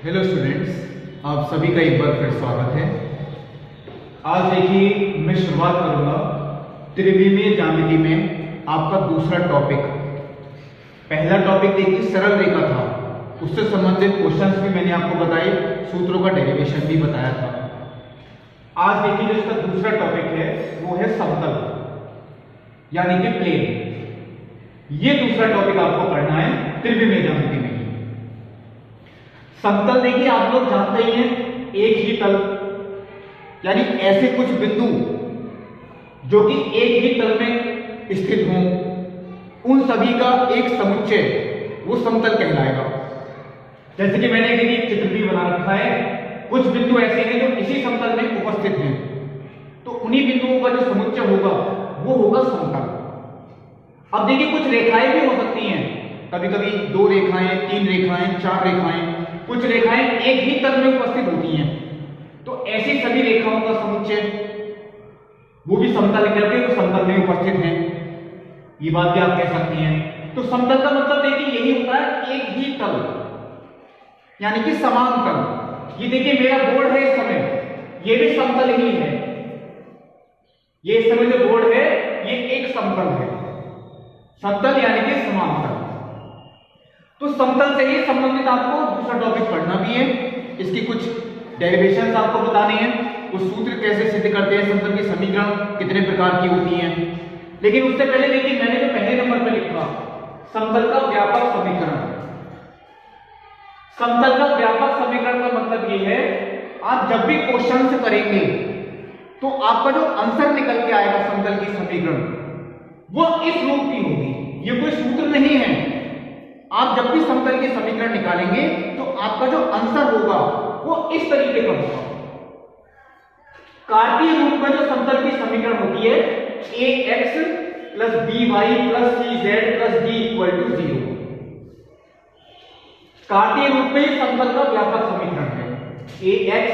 Hello students, आप सभी का एक बार फिर स्वागत है। आज देखिए मैं शुरुआत करूंगा त्रिविमीय ज्यामिति में आपका दूसरा टॉपिक। पहला टॉपिक देखिए सरल रेखा था, उससे संबंधित क्वेश्चंस भी मैंने आपको बताए, सूत्रों का डेरिवेशन भी बताया था। आज देखिए जो इसका दूसरा टॉपिक है वो है समतल यानी कि प्लेन। ये दूसरा टॉपिक आपको पढ़ना है त्रिविमीय ज्यामिति में। समतल देखिए आप लोग जानते ही हैं, एक ही तल यानी ऐसे कुछ बिंदु जो कि एक ही तल में स्थित हों, उन सभी का एक समुच्चय वो समतल कहलाएगा। जैसे कि मैंने एक चित्र भी बना रखा है, कुछ बिंदु ऐसे हैं जो इसी समतल में उपस्थित हैं, तो उन्हीं बिंदुओं का जो समुच्चय होगा वो होगा समतल। अब देखिए कुछ रेखाएं भी हो सकती हैं, कभी कभी 2 रेखाएं, 3 रेखाएं, 4 रेखाएं, कुछ रेखाएं एक ही तल में उपस्थित होती हैं, तो ऐसी सभी रेखाओं का समुच्चय वो भी समतल करके वो समतल में उपस्थित हैं, ये बात भी आप कह सकती हैं। तो समतल का मतलब देखिए यही होता है एक ही तल यानी कि समान तल। ये देखिए मेरा बोर्ड है इस समय, ये भी समतल ही है। ये इस समय जो बोर्ड है ये एक समतल है, समतल यानी कि समांतर। तो समतल से ही संबंधित आपको दूसरा टॉपिक पढ़ना भी है, इसकी कुछ डेरिवेशंस आपको बताने हैं, वो सूत्र कैसे सिद्ध करते हैं, समतल की समीकरण कितने प्रकार की होती हैं। लेकिन उससे पहले देखिए मैंने जो पहले नंबर पर लिखा समतल का व्यापक समीकरण। समतल का व्यापक समीकरण का मतलब ये है, आप जब भी क्वेश्चन करेंगे तो आपका जो आंसर निकल के आएगा समतल की समीकरण वो इस रूप की होगी। ये कोई सूत्र नहीं है, आप जब भी समतल की समीकरण निकालेंगे तो आपका जो आंसर होगा वो इस तरीके का होगा। कार्तीय रूप में जो समतल की समीकरण होती है ax plus by plus cz plus d equal to 0। कार्तीय रूप में समतल का व्यापक समीकरण है ax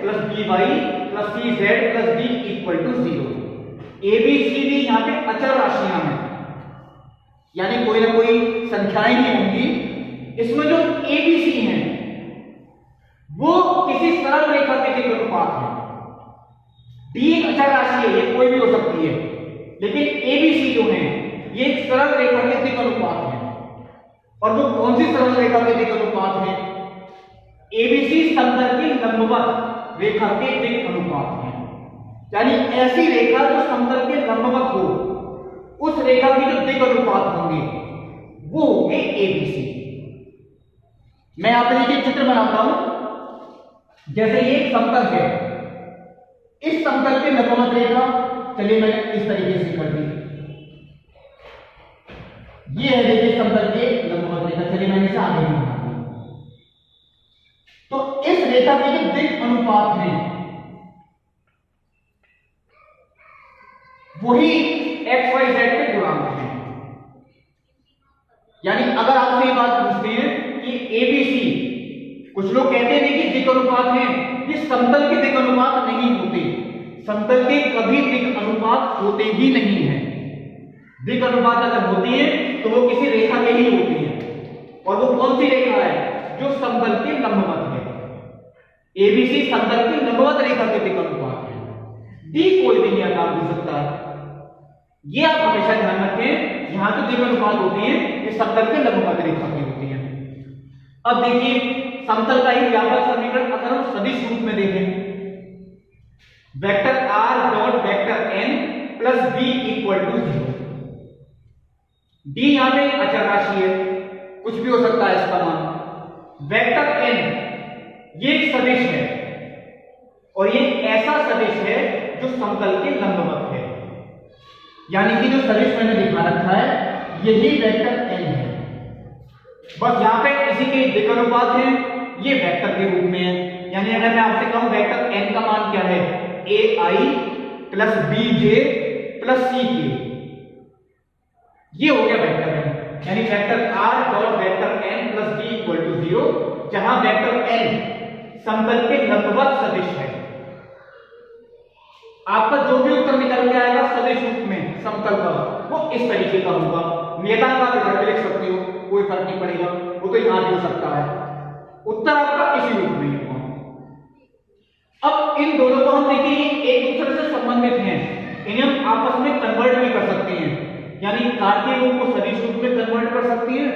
plus by plus cz plus d equal to 0। a b c d यहां पे अचर राशियां हैं, यानी कोई ना कोई संख्याएं ही होंगी। इसमें जो ABC हैं वो किसी सरल रेखा के दिक् अनुपात है। D एक अचर राशि है, ये कोई भी हो सकती है, लेकिन ABC जो है ये एक सरल रेखा के दिक् अनुपात है। और वो कौन सी सरल रेखा के दिक् अनुपात है? ABC समतल की लंबवत रेखा के दिक् अनुपात है, यानी ऐसी रेखा जो समतल के लंबवत हो, उस रेखा की जो दिक् अनुपात होंगे वो होंगे ABC। मैं यहां पर देखिए चित्र बनाता हूं, जैसे ये एक समतल है, इस समतल के लंबवत रेखा, चलिए मैंने इस तरीके से कर दी, ये है देखिए समतल के लंबवत रेखा, चलिए मैंने इसे आगे बना दी। तो इस रेखा के जो दिक् अनुपात है वही एक्स वाई जेड के गुणांक हैं। यानी अगर आपसे ये बात पूछते हैं कि एबीसी, कुछ लोग कहते हैं कि दिक् अनुपात हैं, ये समतल के दिक् अनुपात नहीं होते, समतल के कभी दिक् अनुपात होते ही नहीं है। दिक् अनुपात अगर होती है तो वो किसी रेखा के ही होती है, और वो कौन सी रेखा है? जो समतल के लंबवत है। एबीसी समतल की लंबवत रेखा के दिक् अनुपात है। डी कोई भी नहीं आकार दे सकता है, ये आप हमेशा ध्यान रखें, यहां जो दिक् अनुपात होती है ये समतल के लंबवत रेखा की होती है। अब देखिए समतल का ही व्यापक समीकरण अगर हम सदिश रूप में देखें, vector r dot vector n plus b equal to 0। d यहां पे अचर राशि है, कुछ भी हो सकता है इसका मान। वेक्टर n ये एक सदिश है, और ये ऐसा सदिश है जो समतल के लंबवत है, यानी कि जो सदिश मैंने दिखा रखा है यही वेक्टर n है। बस यहां पे इसी के दिक् अनुपात है, ये वेक्टर के रूप में है। यानी अगर मैं आपसे कहूं वेक्टर n का मान क्या है, ai plus bj plus ck, ये हो गया वेक्टर n। यानी vector r dot vector n plus b equal to 0, जहां वेक्टर n समतल के लंबवत सदिश है। आपका जो भी उत्तर निकल के आएगा सदिश रूप में समतल का, वो इस तरीके का होगा। नियतांक आप इधर भी लिख सकते हो, कोई फर्क नहीं पड़ेगा, वो तो यहां भी हो सकता है। उत्तर आपका इसी रूप में होगा। अब इन दोनों को हम देखिए एक दूसरे से संबंधित हैं, इन्हें हम आपस में कन्वर्ट भी कर सकते हैं, यानी कार्तीय रूप को सदिश रूप में कन्वर्ट कर सकती है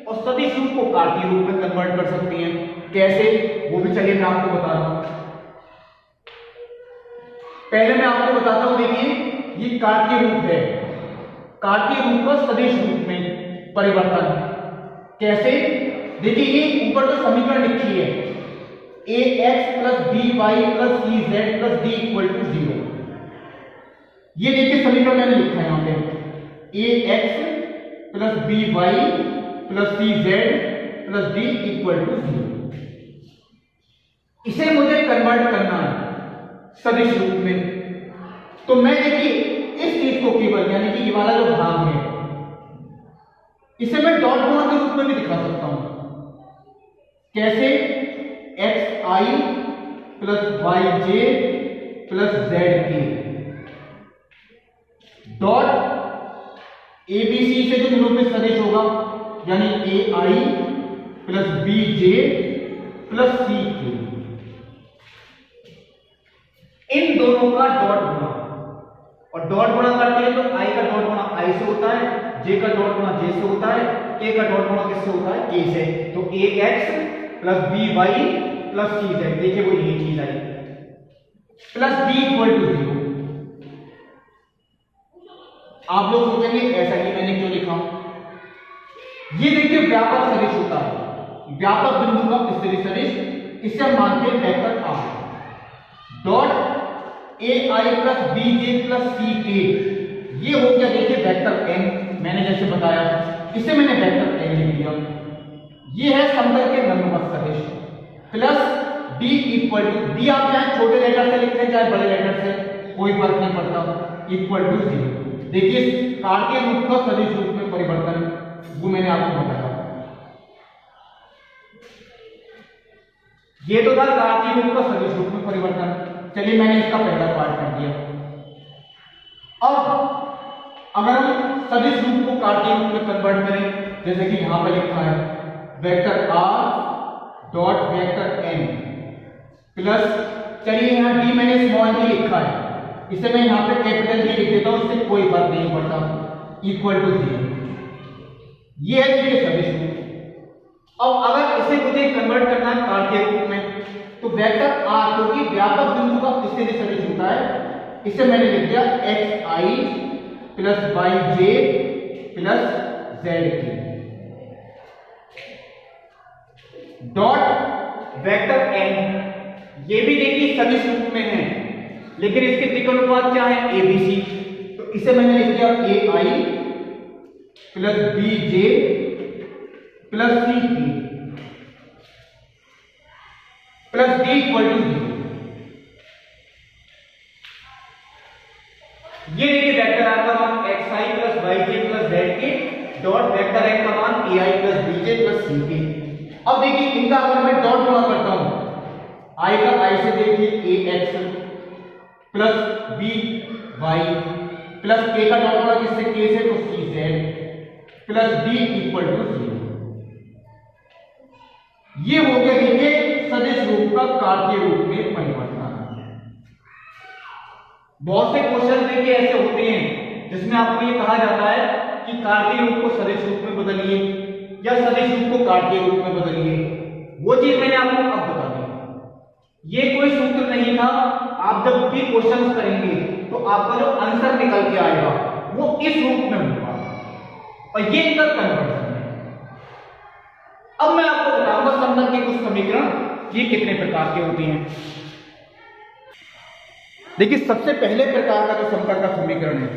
और सदिश रूप को कार्तीय रूप में कन्वर्ट कर सकती हैं। कैसे, वो भी चलिए मैं आपको बता रहा हूं। पहले मैं आपको बताता हूं, देखिए ये कार्तीय रूप है, कार्तीय रूप का सदिश रूप में परिवर्तन कैसे, देखिए ये ऊपर जो समीकरण लिखी है ax plus by plus cz plus d equal to 0, ये देखिए समीकरण मैंने लिखा है यहां पे ax plus by plus cz plus d equal to 0। इसे मुझे कन्वर्ट करना है सदिश रूप में, तो मैं देखिए इस चीज को केवल यानी कि ये वाला जो भाग है इसे मैं डॉट गुणा के रूप में भी दिखा सकता हूं। कैसे, xi plus yj plus zk dot abc से जो निरूपित सदिश होगा यानी ai plus bj plus ck, इन दोनों का डॉट गुणा, और डॉट गुणा करते हैं तो i का डॉट गुणा i से होता है, j का डॉट गुणा j से होता है, k का डॉट गुणा किससे होता है, k से। तो ax plus by plus cz, देखिए वो यही चीज आई, प्लस d इक्वल टू 0। आप लोग सोचेंगे ऐसा ही मैंने क्यों लिखा, ये देखिए व्यापक सदिश होता है, व्यापक बिंदु का स्थिर सदिश, इसे हम मानते हैं vector r dot ai plus bj plus ck, ये हो गया देखिए वेक्टर n, मैंने जैसे बताया इसे मैंने वेक्टर n लिख दिया। ये है समतल के लंबवत सदिश plus d equal to, d आप चाहे छोटे लेटर से लिखते हैं चाहे बड़े लेटर से, कोई फर्क नहीं पड़ता, इक्वल टू 0। देखिए कार्तीय रूप का सदिश रूप में परिवर्तन वो मैंने आपको बताया, ये तो था कार्तीय रूप का सदिश रूप में परिवर्तन। चलिए मैंने इसका पहला पार्ट कर दिया। अब अगर हम सदिश रूप को कार्तीय रूप में कन्वर्ट करें, जैसे कि यहां पर लिखा है vector r dot vector n plus, चलिए यहां d मैंने स्मॉल d लिखा है, इसे मैं यहां पे कैपिटल D लिख देता हूं, इससे कोई फर्क नहीं पड़ता, इक्वल टू 0। ये है देखिए सदिश रूप। अब अगर इसे मुझे कन्वर्ट करना है कार्तीय रूप में, तो वेक्टर r क्योंकि व्यापक बिंदु का स्थिर सदिश होता है, इसे मैंने लिख दिया xi plus yj plus zk dot vector n, ये भी देखिए सदिश रूप में है लेकिन इसके दिक् अनुपात क्या है, abc, तो इसे मैंने लिख दिया ai plus bj plus ck plus d equal to 0। ये देखिए वेक्टर r का मान xi plus yj plus zk dot vector n का मान ai plus bj plus ck। अब देखिए इनका अगर मैं डॉट गुणा करता हूं, i का i से देखिए ax plus by plus k का डॉट गुणा किससे, k से, तो cz plus d equal to 0। ये हो गया देखिए सदिश रूप का कार्तीय रूप में परिवर्तन। बहुत से क्वेश्चन देखिए ऐसे होते हैं जिसमें आपको ये कहा जाता है कि कार्तीय रूप को सदिश रूप में बदलिए या सदिश रूप को कार्तीय रूप में बदलिए, वो चीज मैंने आपको अब बता दी। ये कोई सूत्र नहीं था, आप जब भी क्वेश्चन करेंगे तो आपका जो आंसर निकल के आएगा वो इस रूप में होगा, और ये इनका कन्वर्जन है। अब मैं आपको बताऊंगा समतल के कुछ समीकरण ये कितने प्रकार के होते हैं। देखिए सबसे पहले प्रकार का जो समतल का समीकरण है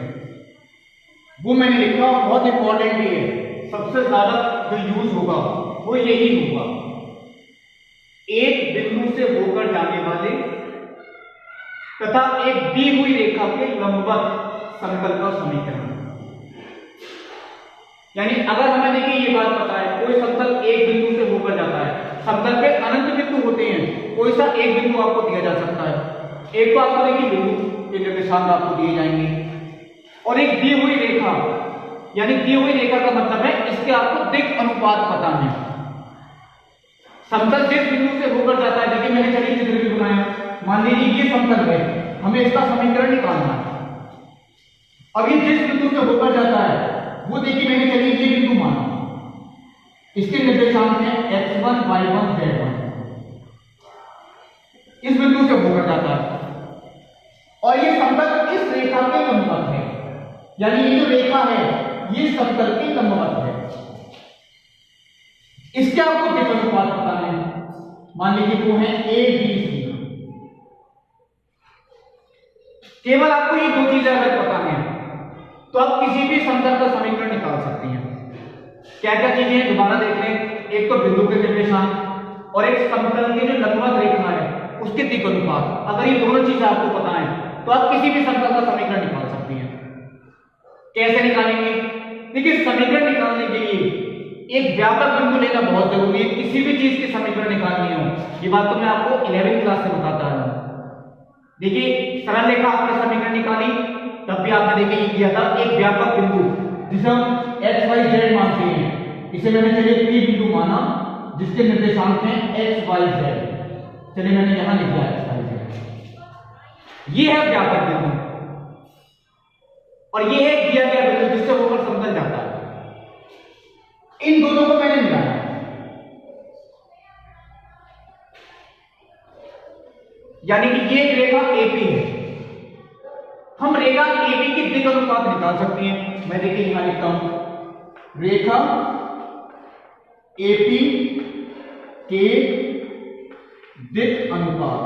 वो मैंने लिखा, बहुत इंपॉर्टेंट भी है, सबसे ज्यादा जो यूज होगा वो यही होगा, एक बिंदु से होकर जाने वाले तथा एक दी हुई रेखा के लंबवत समतल का समीकरण। यानी अगर हमें देखिए ये बात पता है कोई समतल एक बिंदु से होकर जाता है, समतल पे अनंत बिंदु होते हैं, कोई सा एक बिंदु आपको दिया जा सकता है, एक तो आपको देखिए बिंदु के निर्देशांक आपको दिए जाएंगे और एक दी हुई रेखा, यानी दी हुई रेखा का मतलब है इसके आपको दिक् अनुपात पता है। समतल जिस बिंदु से होकर जाता है, देखिए मैंने चलिए चित्र भी बनाया, मान लीजिए ये समतल है, हमें इसका समीकरण निकालना है। अब ये जिस बिंदु से होकर जाता है वो देखिए मैंने चलिए ये बिंदु माना, इसके निर्देशांक हैं x1 y1 z1, इस बिंदु से होकर जाता है और ये समतल इस रेखा के लंबवत है, यानी ये जो रेखा है ये समतल के लंबवत है। इसके आपको दिक् अनुपात पता है, मान लीजिए वो है ए बी सी। केवल आपको ये दो चीजें अगर पता है तो आप किसी भी समतल का समीकरण निकाल सकते हैं। क्या क्या चीजें हैं दोबारा देख लें, एक तो बिंदु के निर्देशांक और एक समतल की जो लंबवत रेखा है उसके दिक् अनुपात। अगर ये दोनों चीजें आपको पता है तो आप किसी भी समतल का समीकरण निकाल सकते हैं। कैसे निकालेंगे? देखिए समीकरण निकालने के लिए एक व्यापक बिंदु लेना बहुत जरूरी है। किसी भी चीज की समीकरण निकालनी हो, ये बात तो मैं आपको 11वीं क्लास से बताता हूं। देखिए सरल रेखा आपने समीकरण निकाली, तब भी आपने देखिए ये किया था एक व्यापक बिंदु जिसे हम x y z मानते हैं, इसे मैंने चलिए P बिंदु माना जिसके निर्देशांक हैं x y z। चलिए मैंने यहां लिखा है x y z, ये है व्यापक बिंदु और ये है दिया गया बिंदु जिससे होकर समतल जाता है। इन दोनों को मैंने मिलाया, यानी कि ये एक रेखा AP है। हम रेखा AP की दिक् अनुपात निकाल सकते हैं। मैं देखिए यहां लिखता हूं रेखा AP के दिक् अनुपात।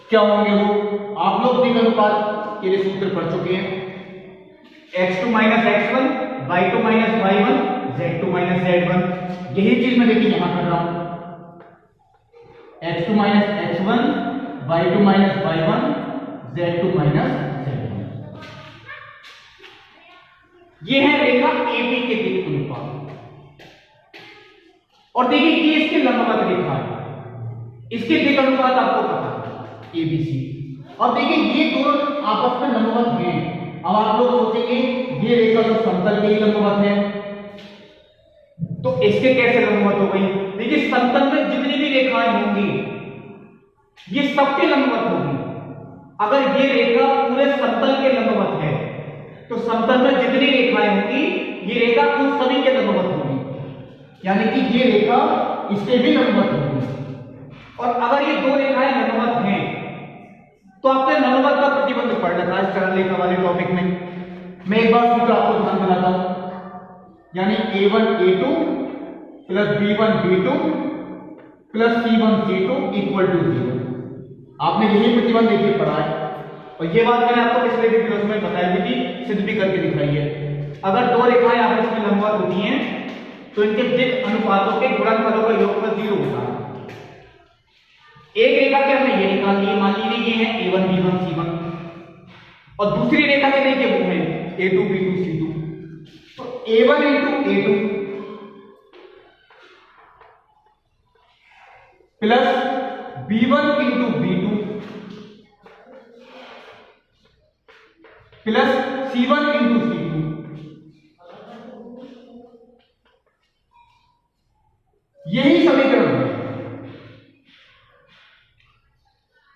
क्या होंगे वो? आप लोग दिक् अनुपात के लिए सूत्र पढ़ चुके हैं, x2 minus x1, y2 minus y1, z2 minus z1। यही चीज मैं देखिए यहां कर रहा हूं, x2 minus x1, y2 minus y1, z2 minus z1। ये है रेखा AP के दिक् अनुपात और देखिए ये इसके लंबवत रेखा है, इसके दिक् अनुपात आपको पता है ABC। अब देखिए ये दोनों आपस में लंबवत हैं। अब आप लोग सोचेंगे ये रेखा तो समतल के ही लंबवत है, तो इसके कैसे लंबवत हो गई? देखिए समतल में जितनी भी रेखाएं होंगी ये सबके लंबवत होगी। अगर ये रेखा पूरे समतल के लंबवत है तो समतल में जितनी रेखाएं होंगी ये रेखा उन सभी के लंबवत होगी, यानी कि ये रेखा इसके भी लंबवत होगी। और अगर ये दो रेखाएं लंबवत हैं तो आपने लंबवत का प्रतिबंध पढ़ना था इस सरल रेखा वाले टॉपिक में। मैं एक बार सूत्र आपको ध्यान दिलाता हूं, यानी a1 a2 plus b1 b2 plus c1 c2 equal to 0। आपने यही प्रतिबंध देखिए पढ़ा है और ये बात मैंने आपको पिछले वीडियोस में बताई थी, सिद्ध भी करके दिखाई है। अगर दो रेखाएं आपस में लंबवत होती हैं तो इनके दिक् अनुपातों के गुणनफलों का योगफल 0 होता है। एक रेखा के हमने ये निकाल ली, मान लीजिए ये है a1 b1 c1 और दूसरी रेखा के देखिए वो है a2 b2 c2। तो a1 into a2 plus b1 into b2 plus c1 into c2, यही समीकरण है।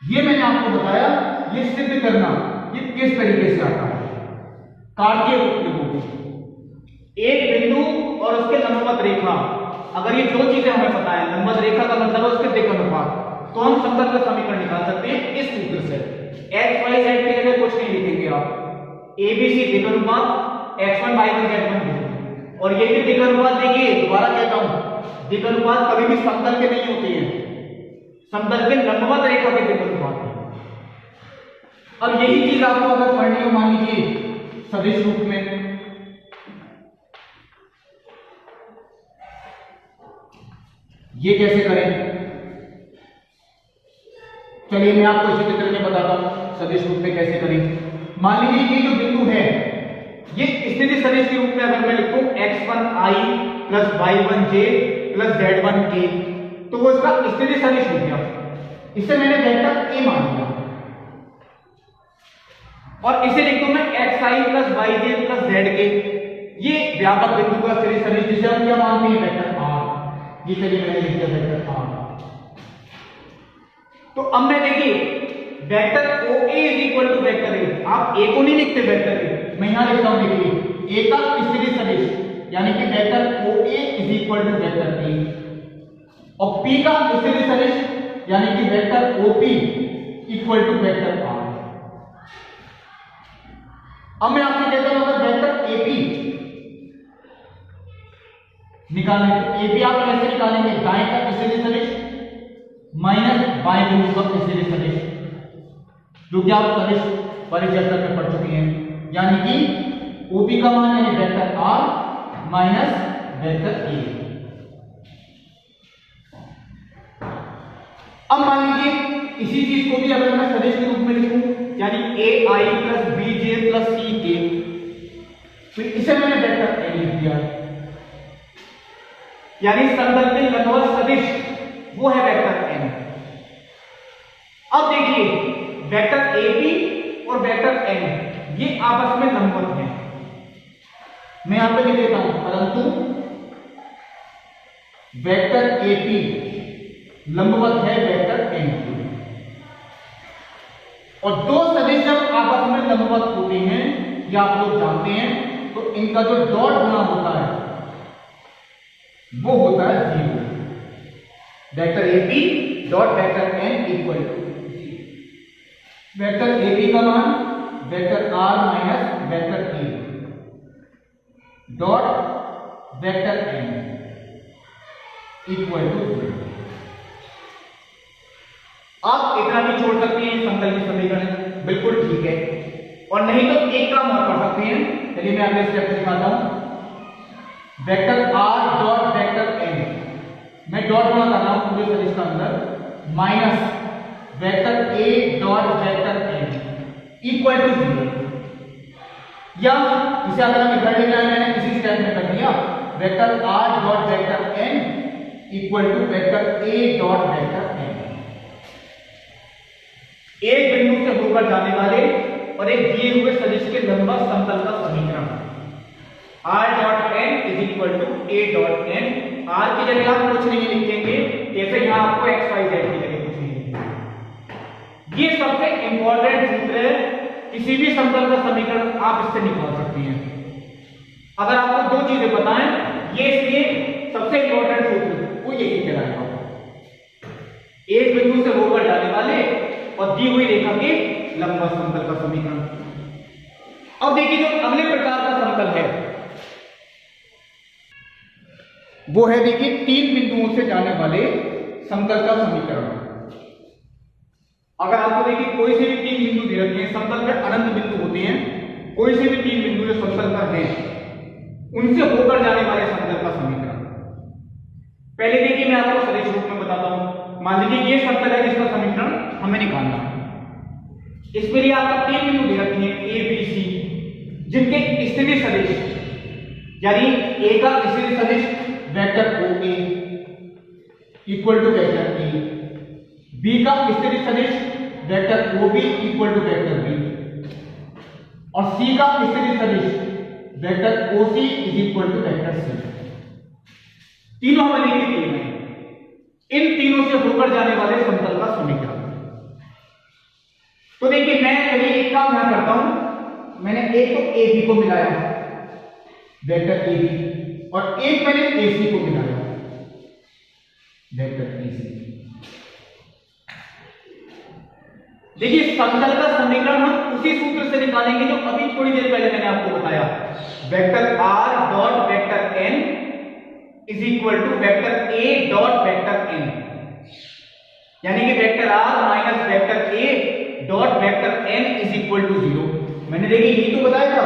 ये मैंने आपको बताया, ये सिद्ध करना ये किस तरीके से आता है। कार्तीय रूप एक बिंदु और उसके लंबवत रेखा, अगर ये दो चीजें हमें पता है, लंबवत रेखा का मतलब है उसके दिक् अनुपात, तो हम समतल का समीकरण निकाल सकते हैं इस सूत्र से। x y z की जगह कुछ नहीं लिखेंगे आप, ABC दिक् अनुपात x1 y1 z1, और ये भी दिक् अनुपात देखिए दोबारा कहता हूं, दिक् अनुपात कभी भी समतल के नहीं होते हैं, समतल के लंबवत रेखा के दिक् अनुपात है। अब यही चीज आपको अगर पढ़नी हो मान लीजिए सदिश रूप में, ये कैसे करें? चलिए मैं आपको इसी चित्र में बताता हूं सदिश रूप में कैसे करें। मान लीजिए ये जो बिंदु है ये स्थिति सदिश के रूप में अगर मैं लिखूं x1i plus y1j plus z1k, तो वो इसका स्थिति सदिश हो गया। इसे मैंने वेक्टर a मान लिया और इसे लिख दूं मैं xi plus yj plus zk। ये व्यापक बिंदु का सदिश सदिश जिसे हम क्या मानते हैं वेक्टर आर। ये चलिए मैंने लिख दिया वेक्टर आर। तो अब मैं देखिए vector OA is equal to vector A, आप ए को नहीं लिखते वेक्टर ए, मैं यहां लिखता हूं देखिए ए का सदिश सदिश यानी कि vector OA is equal to vector A और P का सदिश सदिश यानी कि vector OP equal to vector R. अब मैं आपसे कहता हूं अगर वेक्टर AP निकालने तो AP आप कैसे निकालेंगे, दाएं का सदिश सदिश माइनस बाएं बिंदु का सदिश सदिश, जो कि आप सदिश परिचर्चा में पढ़ चुके हैं, यानी कि OP का मान यानी vector R minus vector A। अब मान लीजिए इसी चीज को भी अगर मैं सदिश के रूप में लिखूं यानी AI plus BJ plus CK, तो इसे मैंने वेक्टर A लिख दिया, यानी संदर्भ में लंबवत सदिश वो है वेक्टर n। अब देखिए वेक्टर AP और वेक्टर n ये आपस में लंबवत हैं, मैं यहां पे लिख देता हूं परंतु वेक्टर AP लंबवत है वेक्टर n की। और दो सदिश जब आपस में लंबवत होते हैं ये आप लोग जानते हैं, तो इनका जो डॉट गुणा होता है वो होता है 0। Vector AP dot vector n equal to vector AP का मान vector R minus vector A dot vector n equal to 0। आप इतना भी छोड़ सकते हैं समतल की समीकरण, बिल्कुल ठीक है, और नहीं तो एक काम और कर सकते हैं। चलिए मैं अगले स्टेप दिखाता हूं। Vector R dot vector n, मैं डॉट गुणा कर रहा हूं पूरे सदिश का अंदर, minus vector A dot vector n equal to 0, या इसे अगर हम इधर ले जाए, मैंने इसी स्टेप में कर दिया, vector R dot vector n equal to vector A dot vector n। एक बिंदु से होकर जाने वाले और एक दिए हुए सदिश के लंबवत समतल का समीकरण R dot n is equal to A dot n। R की जगह आप कुछ नहीं लिखेंगे, जैसे यहां आपको XYZ की जगह कुछ नहीं लिखेंगे। ये सबसे इंपॉर्टेंट सूत्र है, किसी भी समतल का समीकरण आप इससे निकाल सकते हैं। अगर आपको दो चीजें बताएं, ये इसलिए सबसे इंपॉर्टेंट सूत्र वो यही कहलाएगा, एक बिंदु से होकर जाने वाले और दी हुई रेखा के लंबवत समतल का समीकरण। अब देखिए जो अगले प्रकार का समतल है वो है देखिए तीन बिंदुओं से जाने वाले समतल का समीकरण। अगर आपको देखिए कोई से भी तीन बिंदु दे रखे हैं, समतल में अनंत बिंदु होते हैं, कोई से भी तीन बिंदु जो समतल पर हैं उनसे होकर जाने वाले समतल का समीकरण। पहले देखिए मैं आपको सदिश रूप में बताता हूं। मान लीजिए ये समतल है जिसका समीकरण हमें निकालना है। इसके लिए आपको तीन बिंदु दे रखे हैं A B C, जिनके स्थिति सदिश यानी A का स्थिति सदिश vector OA equal to vector A, B का स्थिति सदिश vector OB equal to vector B और C का स्थिति सदिश vector OC is equal to vector C। तीनों हमें लिख दिए हैं, इन तीनों से होकर जाने वाले समतल का समीकरण। तो देखिए मैं चलिए एक काम यहां करता हूं, मैंने एक तो AB को मिलाया वेक्टर AB और एक मैंने AC को मिलाया वेक्टर AC। देखिए समतल का समीकरण हम उसी सूत्र से निकालेंगे जो अभी थोड़ी देर पहले मैंने आपको बताया, vector R dot vector n is equal to vector A dot vector n, यानी कि vector R minus vector A dot vector n is equal to 0। मैंने देखिए यही तो बताया था,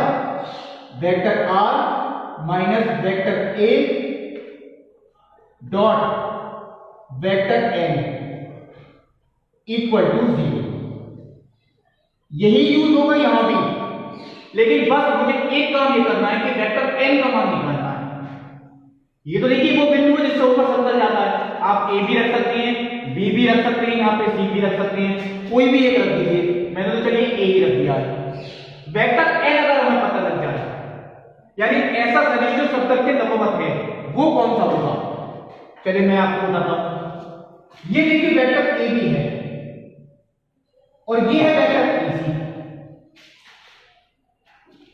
vector R minus vector A dot vector n equal to 0। यही use होगा यहां भी, लेकिन बस मुझे एक काम ये करना है कि वेक्टर n का मान निकालना है। ये तो देखिए वो बिंदु है जिससे ऊपर समतल जाता है, आप A भी रख सकते हैं, B भी रख सकते हैं, यहाँ पे C भी रख सकते हैं, कोई भी एक रख दीजिए। मैंने तो चलिए A ही रख दिया है। वेक्टर n अगर हमें पता लग जाए यानी ऐसा सदिश जो समतल के लंबवत है, वो कौन सा होगा? चलिए मैं आपको बताता हूं। ये देखिए वेक्टर ए बी है और ये है वेक्टर ए सी।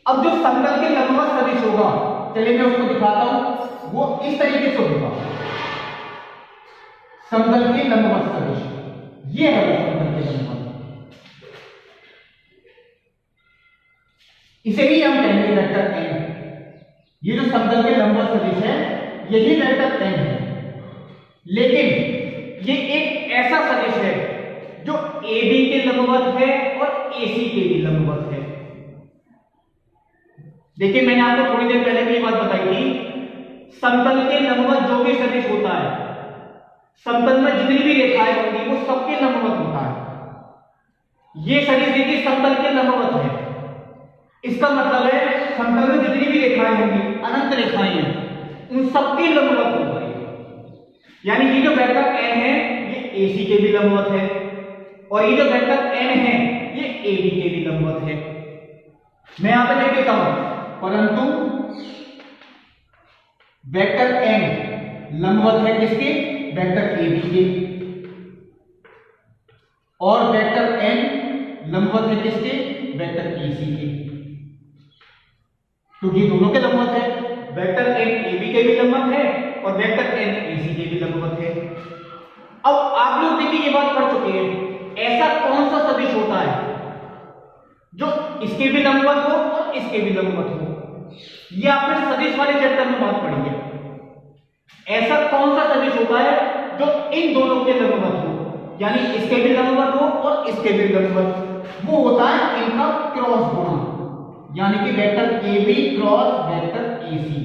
अब जो समतल के लंबवत सदिश होगा, चलिए मैं उसको दिखाता हूं, वो इस तरीके से होगा। समतल के लंबवत सदिश, ये है वो समतल के लंबवत, इसे ही हम कहेंगे वेक्टर एन। ये जो समतल के लंबवत सदिश है, यही वेक्टर एन है। लेकिन ये एक ऐसा सदिश है जो ए बी के लंबवत है और ए सी के भी लंबवत है। देखिए मैंने आपको थोड़ी देर पहले भी ये बात बताई थी, समतल के लंबवत जो भी सदिश होता है, समतल में जितनी भी रेखाएं होंगी वो सबके लंबवत होता है। ये सदिश देखिए समतल के लंबवत है, इसका मतलब है समतल में जितनी भी रेखाएं होंगी, अनंत रेखाएं हैं, उन सबके लंबवत होगा। यानी ये जो वेक्टर एन है ये AC के भी लंबवत है और ये जो वेक्टर एन है ये AB के भी लंबवत है। मैं यहां पे लिख देता हूं, परंतु वेक्टर एन लंबवत है किसके? वेक्टर AB के, और वेक्टर एन लंबवत है किसके? वेक्टर AC के, क्योंकि दोनों के लंबवत है। वेक्टर एन AB के भी लंबवत है और वेक्टर एन AC के भी लंबवत है। अब आप लोग देखिए ये बात पढ़ चुके हैं, ऐसा कौन सा सदिश होता है जो इसके भी लंबवत हो और इसके भी लंबवत हो? ये आपने सदिश वाले चैप्टर में बात पढ़ी है। ऐसा कौन सा सदिश होता है जो इन दोनों के लंबवत हो, यानी इसके भी लंबवत हो और इसके भी लंबवत? वो होता है इनका क्रॉस गुणा, यानी कि vector a B cross vector a c.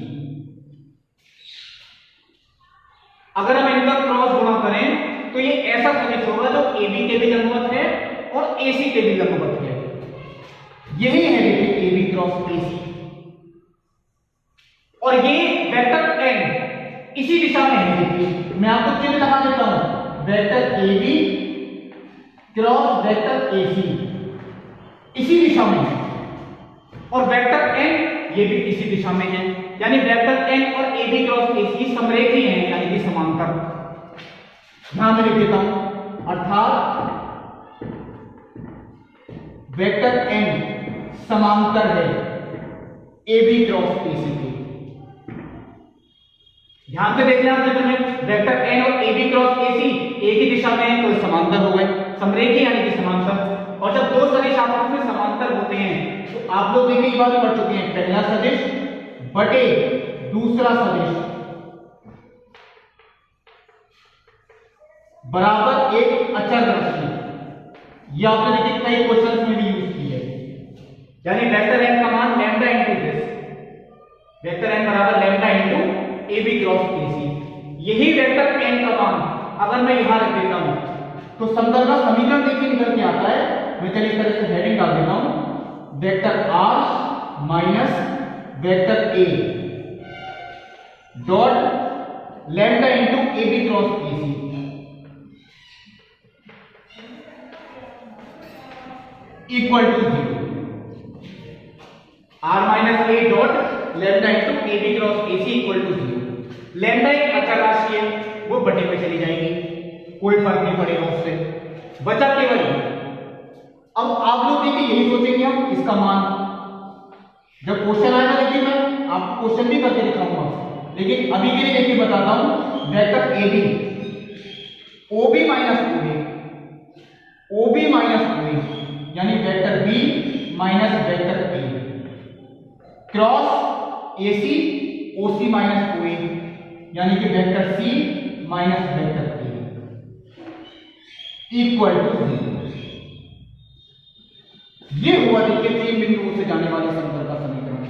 अगर हम इनका क्रॉस गुणा करें तो ये ऐसा सदिश होगा जो ए बी के भी लंबवत है और ए सी के भी लंबवत है। यही है देखिए ए बी क्रॉस ए सी, और ये वेक्टर एन इसी दिशा में है। देखिए मैं आपको चिन्ह लगा देता हूं, vector a B cross vector a c इसी दिशा में है, और वेक्टर एन ये भी इसी दिशा में है। यानी वेक्टर एन और ए बी क्रॉस ए सी समरेखी हैं, यानी कि समांतर। ध्यान में लिख देता हूं, अर्थात वेक्टर एन समांतर है ए बी क्रॉस ए सी के। ध्यान से देखना चित्र में, वेक्टर एन और ए बी क्रॉस ए सी एक ही दिशा में है तो समांतर हो गए, समरेखी यानी कि समांतर। और जब दो सदिश आपस में समांतर होते हैं तो आप लोग देखिए बात पढ़ चुके हैं, पहला सदिश बटे दूसरा सदिश बराबर एक अचर राशि। ये आपने देखिए कई क्वेश्चंस में भी यूज की है। यानी वेक्टर एन का मान lambda into this, vector n बराबर lambda into A B cross A c. यही वेक्टर एन का मान अगर मैं यहां रख देता हूं तो समतल का समीकरण देखिए निकल के आता है। मैं चलिए इस तरह से हेडिंग डाल देता हूं, vector R minus vector A dot lambda into A B cross A C equal to 0। R minus A dot lambda into A B cross A C equal to 0। Lambda एक अचर राशि है, वो बटे में चली जाएगी, कोई फर्क नहीं पड़ेगा उससे, बचा केवल। अब आप लोग देखिए यही सोचेंगे हम इसका मान, जब क्वेश्चन आएगा देखिए मैं आपको क्वेश्चन भी करके दिखाऊंगा, लेकिन अभी के लिए देखिए बताता हूं, vector a b o b minus o a, o b minus o a यानी vector b minus vector a cross A c o c minus o a यानी कि vector c minus vector a equal to 0। ये हुआ देखिए तीन बिंदुओं से जाने वाले समतल का समीकरण।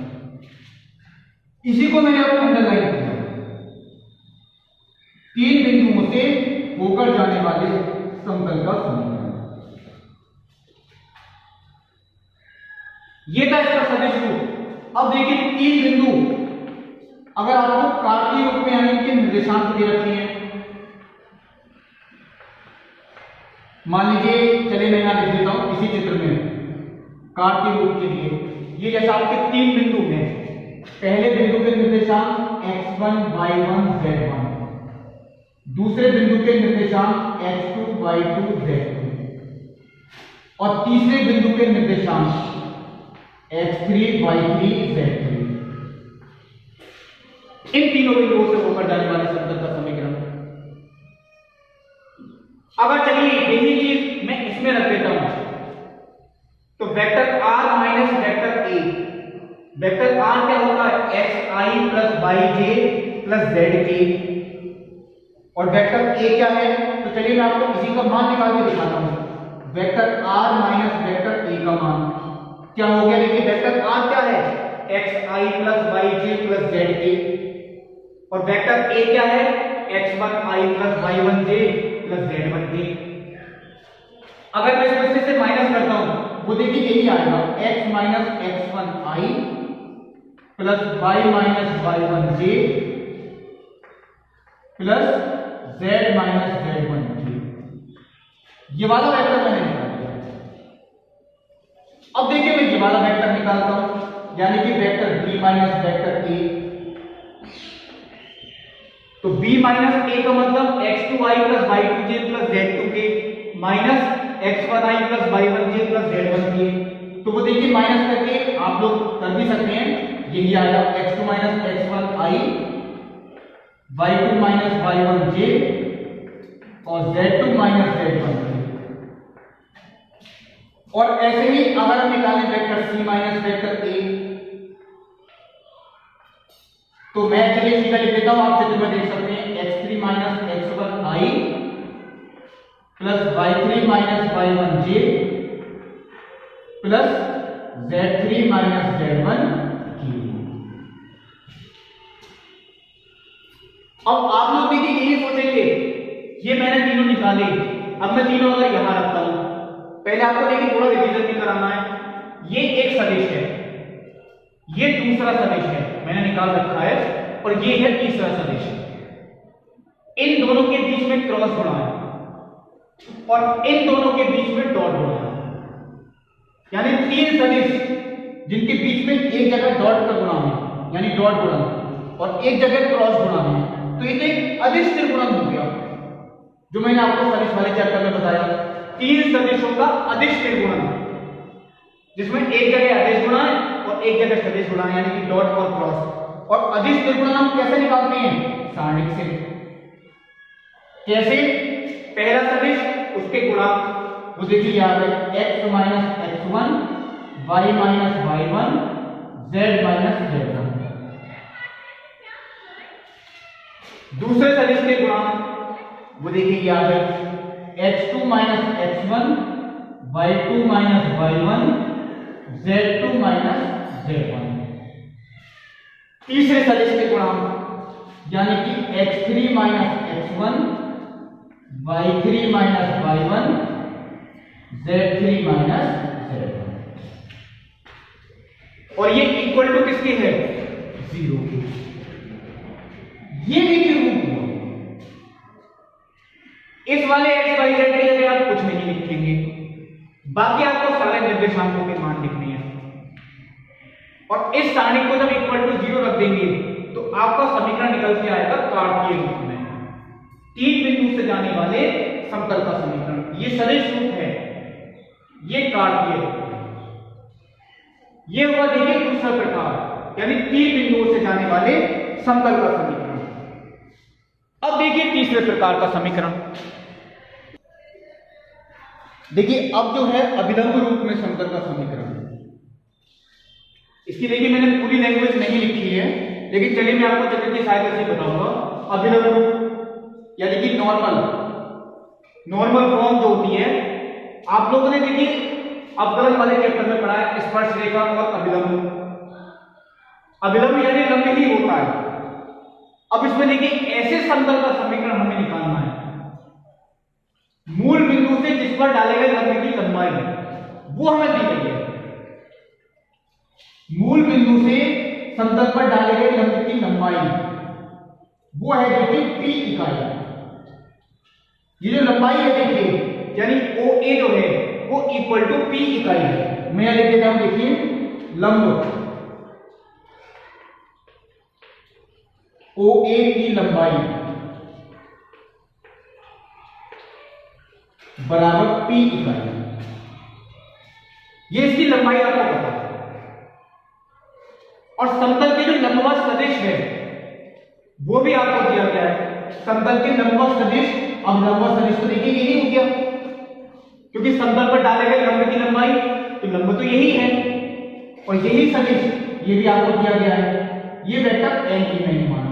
इसी को मैंने आपको अंडरलाइन किया, तीन बिंदुओं से होकर जाने वाले समतल का समीकरण। ये था इसका सदिश रूप। अब देखिए तीन बिंदु अगर आपको कार्तीय रूप में यानी कि निर्देशांक दे रखे हैं, मान लीजिए चलिए मैं यहां लिख देता हूं इसी चित्र में कार्तीय रूप के लिए, ये जैसा आपके तीन बिंदु हैं, पहले बिंदु के निर्देशांक x1 y1 z1, दूसरे बिंदु के निर्देशांक x2 y2 z2 और तीसरे बिंदु के निर्देशांक x3 y3 z3। इन तीनों बिंदुओं से होकर जाने वाले समतल का समीकरण। अगर चलिए यही चीज मैं इसमें रख देता हूं, तो vector r minus vector a, vector r क्या होगा, xi plus yj plus zk, और वेक्टर a क्या है, तो चलिए मैं आपको इसी का मान निकाल के दिखाता हूं। Vector r minus vector a का मान क्या हो गया, देखिए वेक्टर r क्या है, xi plus yj plus zk, और वेक्टर a क्या है, x1i plus y1j plus z1k। अगर मैं इसमें से माइनस करता हूं, वो देखिए यही आएगा, x minus x1i plus y minus y1j plus z minus z1k। ये वाला वेक्टर मैंने निकाल दिया। अब देखिए मैं ये वाला वेक्टर निकालता हूं, यानी कि vector b minus vector a। तो b माइनस a का मतलब x2i plus y2j plus z2k minus x1i plus y1j plus z1k। तो वो देखिए माइनस करके आप लोग कर भी सकते हैं, यही आएगा x2 minus x1i, y2 minus y1j और z2 माइनस z1k। और ऐसे ही अगर हम निकालें vector c minus vector a, तो मैं चलिए सीधा लिख देता हूं, आप चित्र में देख सकते हैं, x3 minus x1i plus y3 minus y1j plus z3 minus z1k। अब आप लोग देखिए यही सोचेंगे, ये मैंने तीनों निकाले, अब मैं तीनों अगर यहां रखता हूं, पहले आपको देखिए थोड़ा रिवीजन भी कराना है। ये एक सदिश है, ये दूसरा सदिश है मैंने निकाल रखा है, और ये है तीसरा सदिश। इन दोनों के बीच में क्रॉस गुणा है और इन दोनों के बीच में डॉट गुणा है, यानी तीन सदिश जिनके बीच में एक जगह डॉट का गुणा है यानी डॉट गुणा और एक जगह क्रॉस गुणा है, तो ये एक अदिश त्रिगुणन हो गया, जो मैंने आपको सदिश वाले चैप्टर में बताया। तीन सदिशों का अदिश त्रिगुणन, जिसमें एक जगह अदिश गुणा है और एक जगह सदिश गुणा है, यानी कि डॉट और क्रॉस। और अदिश त्रिगुणन हम कैसे निकालते हैं, सारणिक से। कैसे, पहला सदिश उसके गुणक, वो देखिए याद है, x minus x1 y minus y1 z minus z1। दूसरे सदिश के गुणक वो देखिए याद है, x2 minus x1 y2 minus y1 z2 minus z1। तीसरे सदिश के गुणांक यानी कि x3 minus x1 y3 minus y1 z3 minus z1, और ये इक्वल टू किसकी है, 0 की। ये भी रूप हुआ। इस वाले x y z की जगह आप कुछ नहीं लिखेंगे, बाकी आपको सारे निर्देशांकों के मान लिखने हैं, और इस सारणी को जब इक्वल टू 0 रख देंगे तो आपका समीकरण निकल के आएगा कार्तीय रूप में, तीन बिंदु से जाने वाले समतल का समीकरण। ये सदिश रूप है, ये कार्तीय रूप है। ये हुआ देखिए दूसरा प्रकार, यानी तीन बिंदुओं से जाने वाले समतल का समीकरण। अब देखिए तीसरे प्रकार का समीकरण। देखिए अब जो है अभिलंब रूप में समतल का समीकरण। इसकी देखिए मैंने पूरी लैंग्वेज नहीं लिखी है, लेकिन चलिए मैं आपको चित्र की सहायता से बताऊंगा। अभिलंब रूप यानी कि नॉर्मल फॉर्म जो होती है, आप लोगों ने देखिए अवकलन वाले चैप्टर में पढ़ा है, स्पर्श रेखा और अभिलंब। अभिलंब यानी लंब ही होता है। अब इसमें देखिए ऐसे समतल का समीकरण हमें निकालना है, मूल बिंदु से जिस पर डाले गए लंब की लंबाई वो हमें दी गई है। मूल बिंदु से समतल पर डाले गए लंब की लंबाई वो है देखिए p इकाई। ये जो लंबाई है देखिए, यानी OA जो है वो इक्वल टू p इकाई है। मैं लिख देता हूं, देखिए लंब OA की लंबाई बराबर P इकाई, ये इसकी लंबाई आपको पता है। और समतल के जो लंबवत सदिश है वो भी आपको दिया गया है। समतल के लंबवत सदिश, अब लंबवत सदिश तो देखिए यही हो गया, क्योंकि समतल पर डाले गए लंब की लंबाई, तो लंब तो यही है, और यही सदिश ये भी आपको दिया गया है। ये वेक्टर n ही मैंने माना,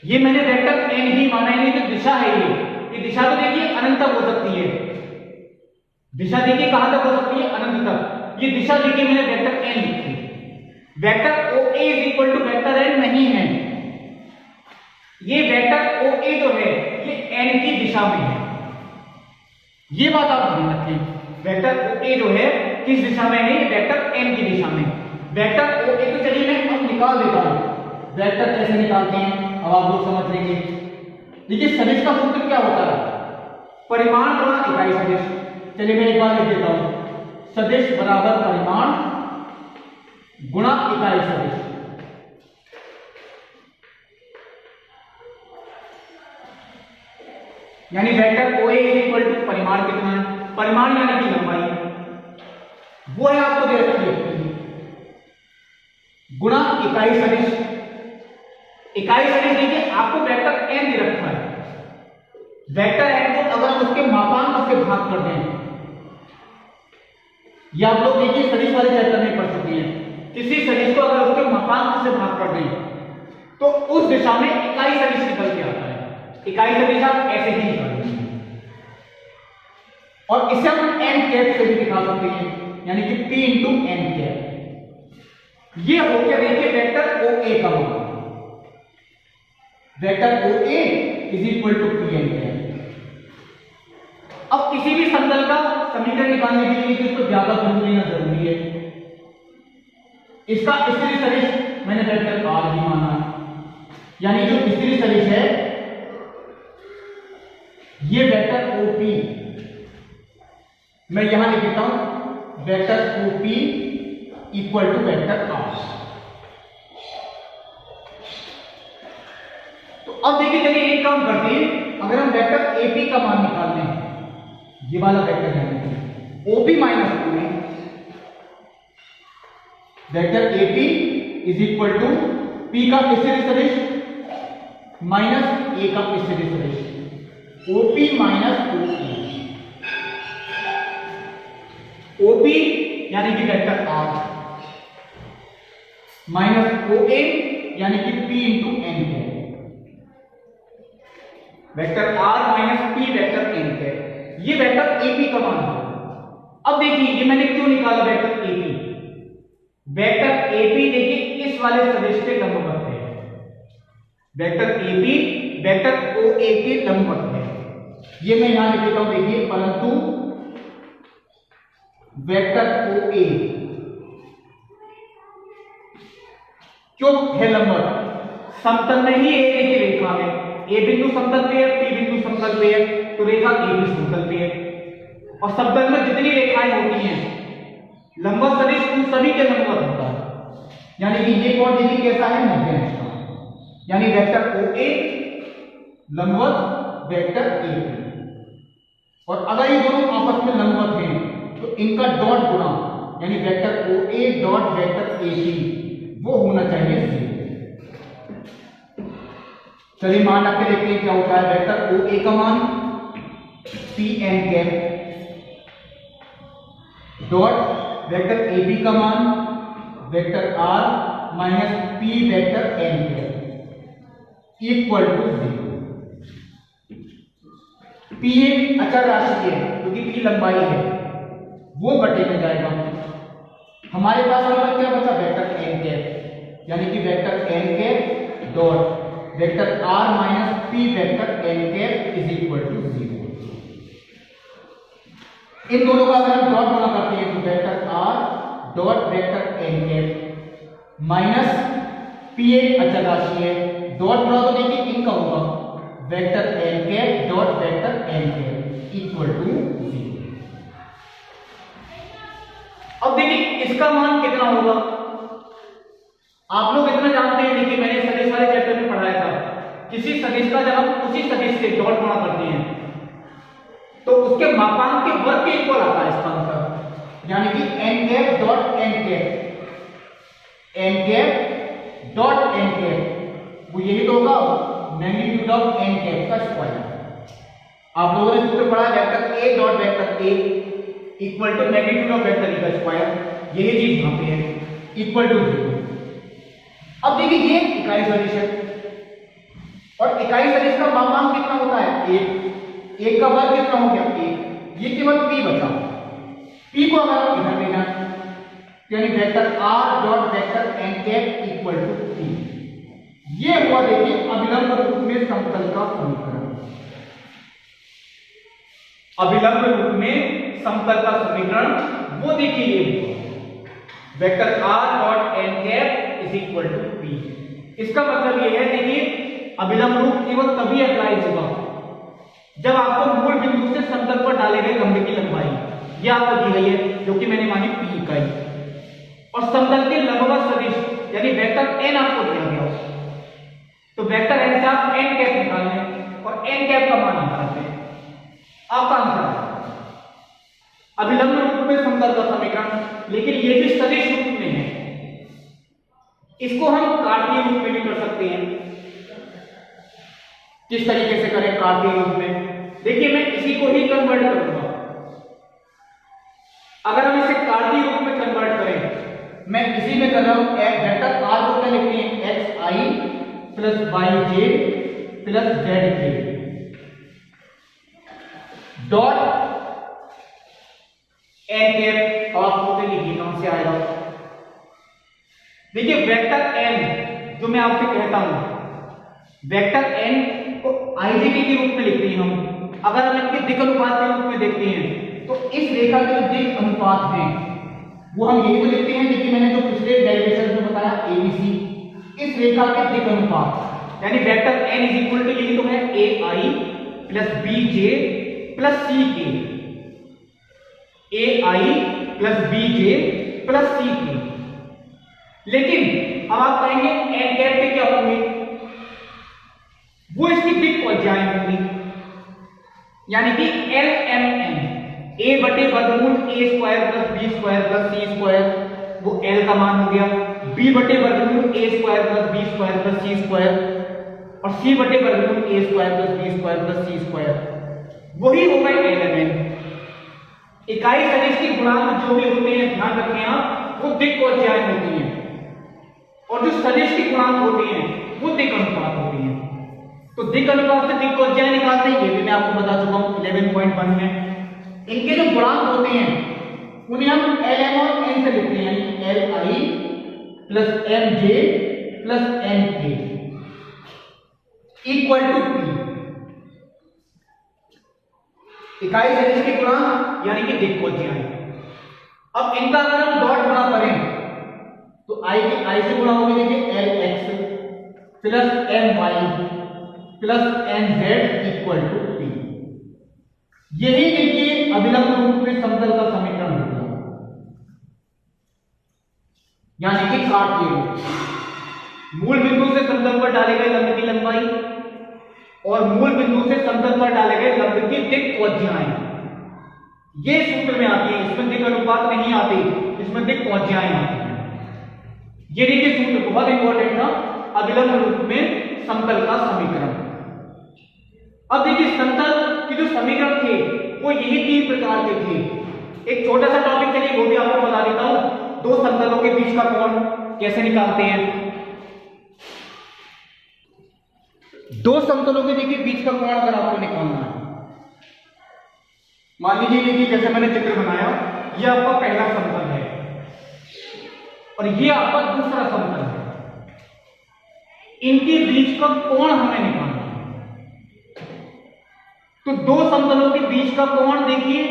ये मैंने वेक्टर n ही माना है। जो दिशा है ये दिशा तो देखिए अनंत तक हो सकती है, दिशा देखिए कहां तक हो सकती है, अनंत तक। ये दिशा देखिए मैंने वेक्टर n लिखी, vector OA is equal to vector n नहीं है। ये वेक्टर OA जो है ये n की दिशा में है, ये बात आप ध्यान रखें। वेक्टर OA जो है किस दिशा में है, ये वेक्टर n की दिशा में। वेक्टर OA तो चलिए मैं अब निकाल देता हूं, वेक्टर कैसे निकालते हैं अब आप लोग समझ लेंगे। देखिए सदिश का सूत्र क्या होता है, परिमाण गुणा इकाई सदिश। चलिए मैं एक बार लिख देता हूं, सदिश बराबर परिमाण गुणा इकाई सदिश। यानी vector OA is equal to परिमाण कितना है, परिमाण यानी कि लंबाई वो है आपको दे रखी है, गुणा इकाई सदिश। इकाई सदिश देखिए आपको वेक्टर n दे रखा है, वेक्टर n को अगर हम उसके मापांक से भाग कर दें, या आप लोग देखिए सदिश वाले चैप्टर में पढ़ चुके हैं, किसी सदिश को अगर उसके मापांक से भाग कर दें तो उस दिशा में इकाई सदिश निकल के आता है। इकाई सदिश आप ऐसे ही निकालेंगे, और इसे हम n कैप से भी दिखा सकते हैं, यानी कि P इंटू n कैप। ये हो गया देखिए वेक्टर OA का मान, vector OA is equal to P n cap. अब किसी भी समतल का समीकरण निकालने के लिए इसको ज्यादा बिंदु लेना जरूरी है। इसका स्थिर सदिश मैंने वेक्टर R ही माना, यानी जो स्थिर सदिश है ये वेक्टर OP, मैं यहां लिख देता हूं vector OP equal to vector R। तो अब देखिए चलिए एक काम करते हैं, अगर हम वेक्टर AP का मान निकालते हैं, ये वाला वेक्टर है OP minus OA, vector AP is equal to P का स्थिर सदिश माइनस A का स्थिर सदिश, OP माइनस OA। OP यानी कि वेक्टर R माइनस OA यानी कि P इंटू n है, vector R minus P vector n है। ये वेक्टर AP का मान है। अब देखिए ये मैंने क्यों निकाला वेक्टर AP, वेक्टर AP देखिए इस वाले सदिश के लंबवत है, वेक्टर AP वेक्टर OA के लंबवत है। ये मैं यहां लिख देता हूं देखिए, परंतु वेक्टर OA क्यों है लंबवत, समतल में ही एक ही रेखा है, A बिंदु समतल पे है, P बिंदु समतल पे है, तो रेखा AB समतल पे है। और समतल में जितनी रेखाएं होती हैं लंबवत सदिश उन सभी के लंबवत होता है, यानी कि ये कोण देखिए कैसा है, 90 अंश का, यानी वेक्टर OA लंबवत वेक्टर AP। और अगर ये दोनों आपस में लंबवत हैं तो इनका डॉट गुणा, यानी vector OA dot vector AP वो होना चाहिए 0। चलिए मान रख के देखते हैं क्या होता है। वेक्टर OA का मान P n cap dot vector AB का मान vector R minus P vector n cap equal to 0। P एक अचर राशि है क्योंकि P लंबाई है, वो बटे में जाएगा। हमारे पास हमारा क्या बचा, वेक्टर n कैप, यानी कि vector n cap dot vector R minus P vector n cap is equal to 0। इन दोनों का अगर हम डॉट गुणा करते हैं तो vector R dot vector n cap minus P एक अचर राशि है, डॉट गुणा तो देखिए इनका होगा, vector n cap dot vector n cap equal to 0। अब देखिए इसका मान कितना होगा, आप लोग इतना जानते हैं, देखिए मैंने सदिश वाले चैप्टर में पढ़ाया था, किसी सदिश का जब हम उसी सदिश से डॉट गुणा करते हैं तो उसके मापांक के वर्ग के इक्वल आता है इसका आंसर, यानी कि n cap dot n cap, n cap dot n cap, वो यही तो होगा मैग्नीट्यूड ऑफ n कैप का स्क्वायर। आप लोगों ने सूत्र पढ़ा vector a dot vector a equal to magnitude of vector e का स्क्वायर, यही चीज यहां पे है, इक्वल टू 0। अब देखिए ये इकाई सदिश है और इकाई सदिश का मापांक कितना होता है 1, 1 का वर्ग कितना हो गया 1, ये केवल p बचा, p को अगर आप इधर लेना यानी vector r dot vector n cap equal to p, ये हुआ देखिए अभिलंब रूप में समतल का समीकरण, अभिलंब रूप में समतल का समीकरण वो देखिए ये हुआ vector r dot n cap is equal to p। इसका मतलब ये है देखिए अभिलंब रूप केवल तभी अप्लाई होगा जब आपको मूल बिंदु से समतल पर डाले गए लंब की लंबाई ये आपको दी गई है जो कि मैंने मानी p इकाई, और समतल के लंबवत सदिश यानी वेक्टर n आपको दिया गया, तो वेक्टर n से आप n कैप निकालें और n कैप का मान निकालते हैं, आपका आंसर अभिलंब रूप में समतल का समीकरण। लेकिन ये भी सदिश रूप में है, इसको हम कार्तीय रूप में भी कर सकते हैं। किस तरीके से करें कार्तीय रूप में, देखिए मैं इसी को ही कन्वर्ट करूंगा। अगर हम इसे कार्तीय रूप में कन्वर्ट करें, मैं इसी में कर रहा हूं, वेक्टर r को क्या लिखते हैं xi plus yj plus zj dot n cap, और आपको लिखिए कहां से आएगा। देखिए वेक्टर n जो मैं आपसे कहता हूं, वेक्टर n को आईजेडी के रूप में लिखते हैं हम। अगर हम इनके दिक् अनुपात के रूप में देखते हैं तो इस रेखा के जो दिक् अनुपात हैं वो हम यही तो लिखते हैं, देखिए मैंने जो पिछले डेरिवेशन में बताया एबीसी, इस रेखा के दिक् अनुपात यानी vector n is equal to यही तो है ai plus bj plus ck, ai plus bj plus ck। लेकिन अब आप कहेंगे n कैप पे क्या होंगे, वो इसकी दिक् त्वचाएं होंगी, यानी कि lmn a बटे वर्गमूल a square plus b square plus c square, वो l का मान हो गया, b बटे वर्गमूल a square plus b square plus c square, और c बटे वर्गमूल a square plus b square plus c square, वही होगा lmn। इकाई सदिश के गुणांक जो भी होते हैं ध्यान रखें आप, वो दिक् त्वचाएं होती हैं, और जो सदिश के गुणांक होते हैं वो दिक् अनुपात होती हैं। तो दिक् अनुपात से दिक् त्वचाएं निकालते हैं, ये भी मैं आपको बता चुका हूं 11.1 में। इनके जो गुणांक होते हैं उन्हें हम lm और n से लिखते हैं, यानी li plus mj plus nk equal to p। इकाई सदिश के गुणांक यानी कि दिक् त्वचाएं। अब इनका अगर हम डॉट गुणा करें तो i से गुणा होगी, देखिए lx plus my plus nz equal to p। यही देखिए अभिलंब रूप में समतल का समीकरण होगा, यानी कि कार्तीय रूप। मूल बिंदु से समतल पर डाले गए लंब की लंबाई और मूल बिंदु से समतल पर डाले गए लंब की दिक् त्वचाएं, ये सूत्र में आती है। इसमें दिक् अनुपात नहीं आते, इसमें दिक् त्वचाएं आती हैं। ये देखिए सूत्र बहुत इंपॉर्टेंट था, अभिलंब रूप में समतल का समीकरण। अब देखिए समतल के जो समीकरण थे वो यही 3 प्रकार के थे। एक छोटा सा टॉपिक चलिए वो भी आपको बता देता हूं, दो समतलों के बीच का कोण कैसे निकालते हैं। दो समतलों के देखिए बीच का कोण अगर आपको निकालना है, मान लीजिए देखिए जैसे मैंने चित्र बनाया, ये आपका पहला समतल है और ये आपका दूसरा समतल है, इनके बीच का कोण हमें निकालना है। तो दो समतलों के बीच का कोण देखिए,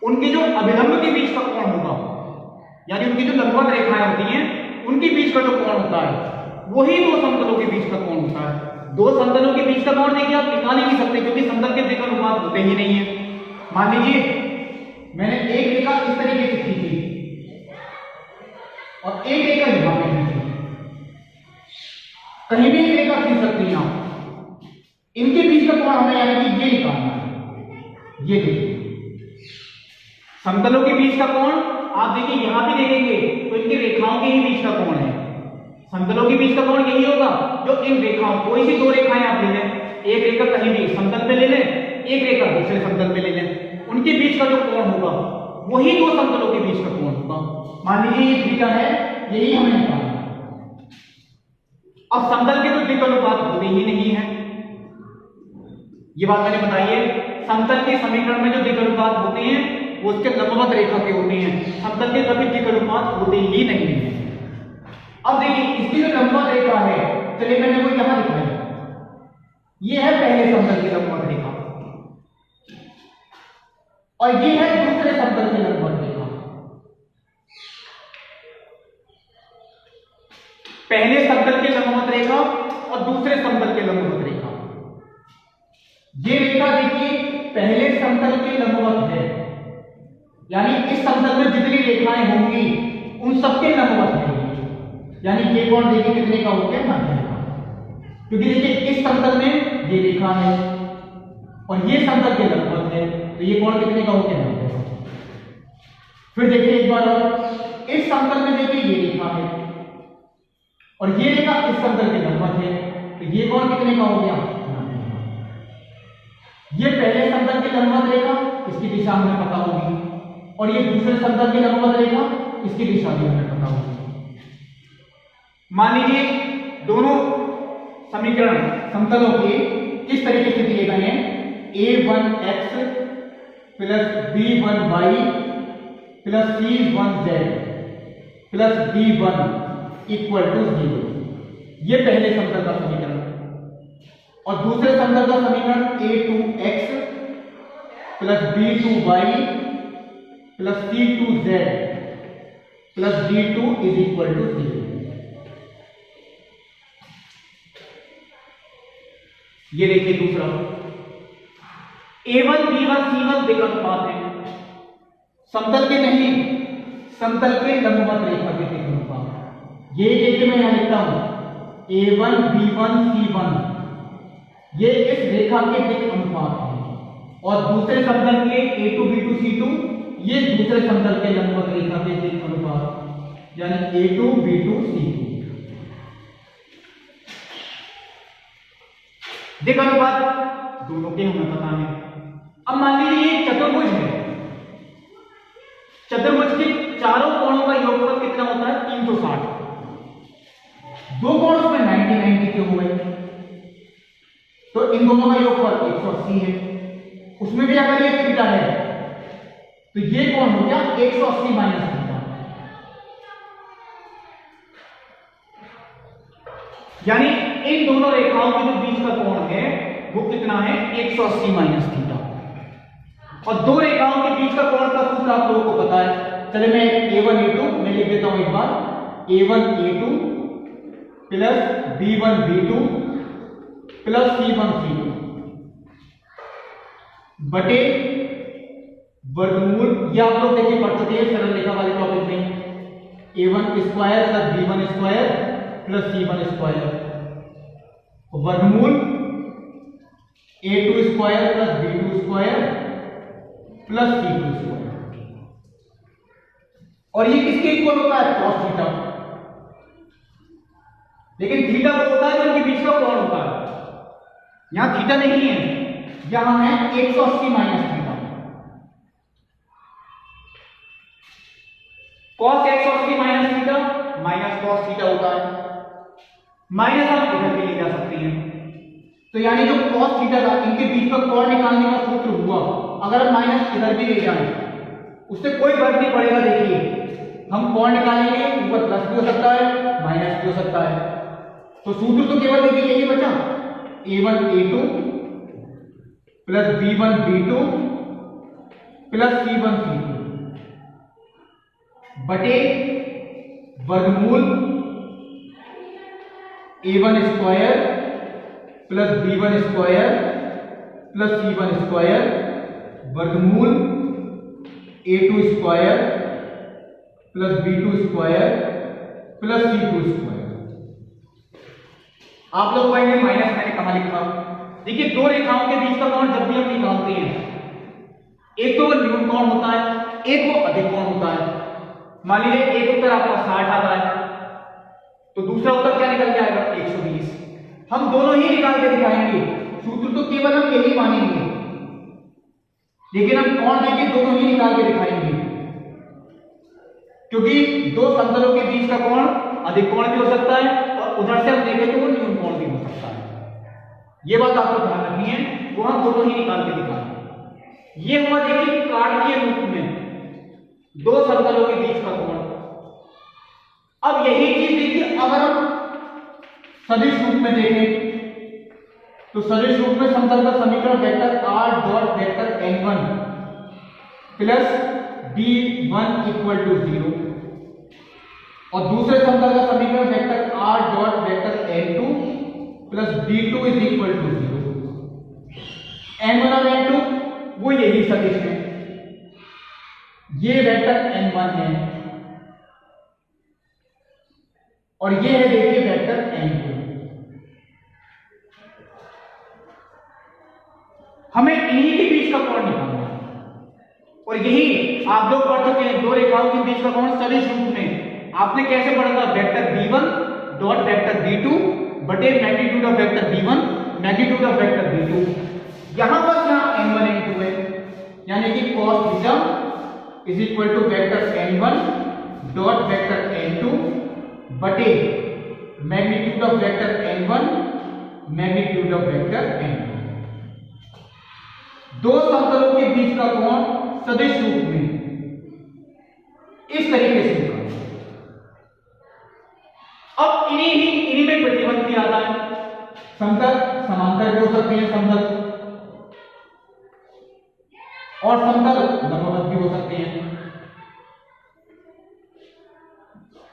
उनके जो अभिलंब के बीच का कोण होगा, यानी उनकी जो लंबवत रेखाएं होती हैं उनके बीच का जो कोण होता है वही दो समतलों के बीच का कोण होता है। दो समतलों के बीच का कोण देखिए आप निकाल ही नहीं सकते, क्योंकि समतल के दिक् अनुपात होते ही नहीं है। मान लीजिए मैंने एक रेखा इस तरीके से खींची और एक रेखा यहां पे खींची, ये देखिए समतलों के बीच का कोण आप देखिए यहां भी देखेंगे तो इनकी रेखाओं के ही बीच का कोण है। समतलों के बीच का कोण यही होगा जो इन रेखाओं, कोई सी दो रेखाएं आप ले लें, एक रेखा कहीं भी समतल पे ले लें, एक रेखा दूसरे समतल पे ले लें, उनके बीच का जो कोण होगा वही दो समतलों के बीच का कोण होगा। मान लीजिए ये थीटा है, यही हमें निकालना है। अब समतल के तो दिक् अनुपात होते ही नहीं है, ये बात मैंने बताई है। समतल के समीकरण में जो दिक् अनुपात होते हैं वो उसके लंबवत रेखा के होते हैं, समतल के कभी दिक् अनुपात होते ही नहीं है। अब देखिए इसकी जो लंबवत रेखा है, चलिए मैंने वो यहां लिखा है, ये है पहले समतल की लंबवत रेखा और ये है दूसरे समतल की लंबवत रेखा। पहले समतल की लंबवत रेखा और दूसरे समतल की लंबवत रेखा। ये रेखा देखिए पहले समतल के लंबवत है, यानी इस समतल में जितनी रेखाएं होंगी उन सबके लंबवत है, यानी ये कोण देखिए कितने का हो गया, मध्य रेखा। क्योंकि देखिए इस समतल में ये रेखा है और ये समतल के लंबवत है, तो ये कोण कितने का हो गया, मध्य रेखा। फिर देखिए एक बार और, इस समतल में देखिए ये रेखा है और ये रेखा इस समतल के लंबवत है, तो ये कोण कितने का हो गया। ये पहले समतल की लंबवत रेखा, इसकी दिशा हमें पता होगी, और ये दूसरे समतल की लंबवत रेखा, इसकी दिशा भी हमें पता होगी। मान लीजिए दोनों समीकरण समतलों के किस तरीके से दिए गए हैं, a1x plus b1y plus c1z plus d1 equal to 0। ये पहले समतल का समीकरण, और दूसरे समतल का समीकरण a2x plus b2y plus c2z plus d2 is equal to 0। ये देखिए दूसरा, a1 b1 c1 दिक् अनुपात है, समतल के नहीं, समतल के लंबवत रेखा के दिक् अनुपात। ये देखिए मैं यहां लिखता हूं a1 b1 c1, ये इस रेखा के दिक् अनुपात है, और दूसरे समतल के a2 b2 c2 ये दूसरे समतल के लंबवत रेखा के दिक् अनुपात, यानी a2 b2 c2। दिक् अनुपात दोनों के हमें पता है। अब मान लीजिए एक चतुर्भुज है, चतुर्भुज के चारों कोणों का योगफल कितना होता है, 360। दो कोण उसमें 90 के हुए, तो इन दोनों का योगफल 180 है। उसमें भी अगर ये थीटा है तो ये कोण हो गया 180 माइनस थीटा, यानी इन दोनों रेखाओं के जो बीच का कोण है वो कितना है, 180 माइनस थीटा। और दो रेखाओं के बीच का कोण का सूत्र आप लोगों को पता है, चले मैं a1 a2 मैं लिख देता हूं एक बार, a1 a2 plus b1 b2 plus c1 c2 बटे वर्गमूल, ये आप लोग देखिए पढ़ चुके हैं सरल रेखा वाले टॉपिक में, a1 square plus b1 square plus c1 square वर्गमूल a2 square plus b2 square plus c2 square, और ये किसके इक्वल होता है, cos थीटा। लेकिन थीटा वो होता है जो इनके बीच का कोण होता है, यहां थीटा नहीं है, यहां है 180 minus theta. cos 180 minus theta minus cos theta होता है, माइनस आप इधर भी ले जा सकते हैं, तो यानी जो cos थीटा था इनके बीच का कोण निकालने का सूत्र हुआ, अगर हम माइनस इधर भी ले जाएं उससे कोई फर्क नहीं पड़ेगा। देखिए हम कोण निकालेंगे, ऊपर प्लस भी हो सकता है माइनस भी हो सकता है, तो सूत्र तो केवल देखिए यही बचा, a1 a2 plus b1 b2 plus c1 c2 बटे वर्गमूल a1 square plus b1 square plus c1 square वर्गमूल a2 square plus b2 square plus c2 square. आप लोग कहेंगे माइनस मैंने कहां लिखा, देखिए दो रेखाओं के बीच का कोण जब भी हम निकालते हैं एक तो वो न्यून कोण होता है, एक वो अधिक कोण होता है। मान लीजिए एक उत्तर आपका 60 आता है तो दूसरा उत्तर क्या निकल के आएगा 120। हम दोनों ही निकाल के दिखाएंगे, सूत्र तो केवल हम यही मानेंगे, लेकिन हम कोण देंगे दोनों ही निकाल के दिखाएंगे, क्योंकि दो समतलों के बीच का कोण अधिक कोण भी हो सकता है और उधर से हम देखें तो वो न्यून कोण भी हो सकता है। ये बात आपको ध्यान रखनी है, वो हम दोनों ही निकाल के दिखाएंगे। ये हुआ देखिए कार्तीय रूप में दो समतलों के बीच का कोण। अब यही चीज देखिए अगर हम सदिश रूप में देखें तो सदिश रूप में समतल का समीकरण vector r dot vector n1 plus d1 equal to 0 और दूसरे समतल का समीकरण vector r dot vector n2 plus d2 is equal to 0। n1 और n2 वो यही सदिश है, ये वेक्टर n1 है और ये है देखिए वेक्टर n2। हमें इन्हीं के बीच का कोण निकालना है और यही आप लोग पढ़ चुके हैं, दो रेखाओं के बीच का कोण सदिश रूप में आपने कैसे पढ़ा था, vector b1 dot vector b2 बटे magnitude of vector b1 magnitude of vector b2। यहां बस यहां n1 n2 है, यानी कि cos theta is equal to vector n1 dot vector n2 बटे magnitude of vector n1 magnitude of vector n2। दो समतलों के बीच का कोण सदिश रूप में इस तरीके से निकालना। अब इन्हीं में प्रतिबंध भी आता है, समतल समांतर भी हो सकते हैं समतल और समतल लंबवत भी हो सकते हैं।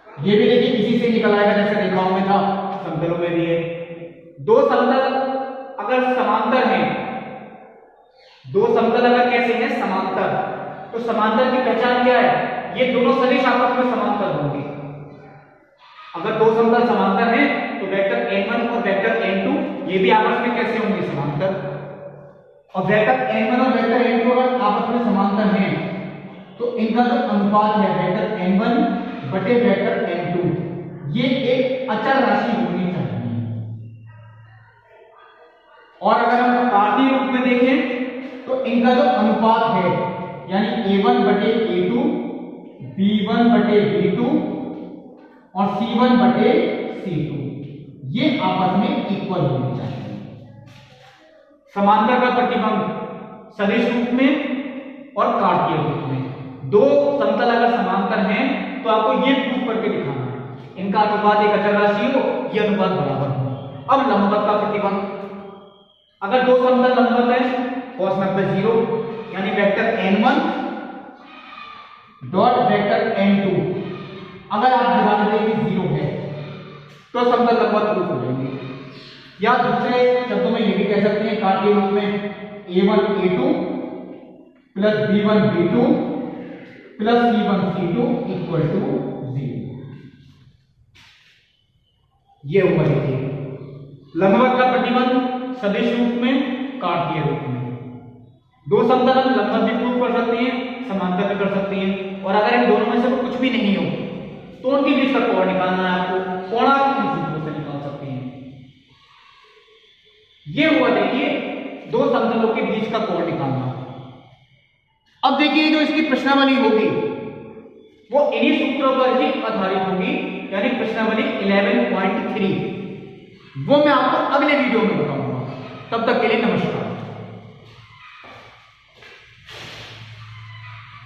ये भी देखिए इसी से निकल आएगा जैसे रेखाओं में था, समतलों में भी है। दो समतल अगर समांतर हैं, दो समतल अगर कैसे हैं समांतर, तो समांतर की पहचान क्या है, ये दोनों सदिश आपस में समांतर होंगे। अगर दो समतल समांतर हैं तो वेक्टर n1 और वेक्टर n2 ये भी आपस में कैसे होंगे समांतर, और वेक्टर n1 और वेक्टर n2 अगर आपस में समांतर हैं तो इनका जो अनुपात है वेक्टर n1 बटे वेक्टर n2 ये एक अचर राशि होनी चाहिए। और अगर हम कार्तीय रूप में देखें तो इनका जो अनुपात है यानी a1 बटे a2 b1 बटे b2 और c1 बटे c2 ये आपस में इक्वल होने चाहिए। समांतर का प्रतिबंध सदिश रूप में और कार्तीय रूप में, दो समतल अगर समांतर हैं तो आपको ये प्रूफ करके दिखाना है इनका अनुपात एक अचर राशि हो, ये अनुपात बराबर हो। अब लंबवत का प्रतिबंध, अगर दो समतल लंबवत है cos 0 यानी vector n1 dot vector n2 अगर आप दिखा दें कि 0 है तो समतल लंबवत प्रूफ हो जाएंगे। या दूसरे शब्दों में ये भी कह सकते हैं कार्तीय रूप में a1 a2 plus b1 b2 plus c1 c2 equal to 0। ये हुआ देखिए लंबवत का प्रतिबंध सदिश रूप में कार्तीय रूप में। दो समतल हम लंबवत भी प्रूव कर सकते हैं, समांतर भी कर सकते हैं, और अगर इन दोनों में से कुछ भी नहीं हो तो उनके बीच का कोण निकालना है आपको, कोणात्मक सूत्रों से निकाल सकते हैं। ये हुआ देखिए दो समतलों के बीच का कोण निकालना। अब देखिए जो इसकी प्रश्नावली होगी वो इन्हीं सूत्रों पर ही आधारित होगी, यानी प्रश्नावली 11.3 वो मैं आपको अगले वीडियो में बताऊंगा। तब तक के लिए नमस्कार।